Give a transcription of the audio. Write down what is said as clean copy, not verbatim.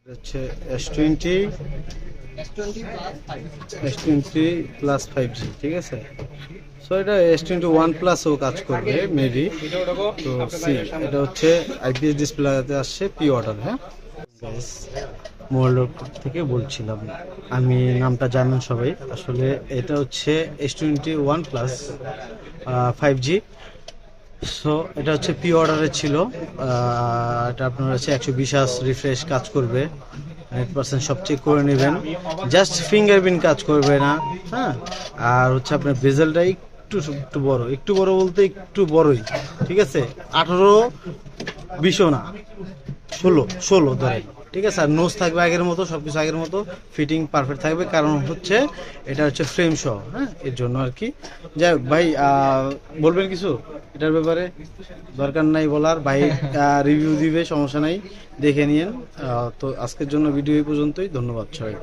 হচ্ছে S20 plus 5G, ঠিক আছে। সো এটা S21 প্লাসও কাজ করবে মেবি। তো সি এটা হচ্ছে IPS ডিসপ্লেতে আসছে পি অর্ডার। হ্যাঁ গাইস, মোবাইলপুর থেকে বলছিলাম, আমি নামটা জানেন সবাই। আসলে এটা হচ্ছে S21 প্লাস 5G। সো এটা হচ্ছে পি অর্ডারে ছিল। এটা আপনার হচ্ছে 120 রিফ্রেশ কাজ করবে, 100% সব চেক করে নেবেন। জাস্ট ফিঙ্গারপ্রিন্ট কাজ করবে না। হ্যাঁ, আর হচ্ছে আপনার বেজেলটা একটু একটু বড়, একটু বড় বলতে একটু বড়ই, ঠিক আছে। 18-20 না, 16 ধরেন, ঠিক আছে। আর নোজ থাকবে আগের মতো, সবকিছু আগের মতো, ফিটিং পারফেক্ট থাকবে। কারণ হচ্ছে এটা হচ্ছে ফ্রেম সহ, হ্যাঁ, এর জন্য আর কি। যাই হোক ভাই, বলবেন কিছু এটার ব্যাপারে? দরকার নাই বলার, ভাই রিভিউ দিবে, সমস্যা নাই, দেখে নিয়েন। তো আজকের জন্য ভিডিও এই পর্যন্তই। ধন্যবাদ সবাই।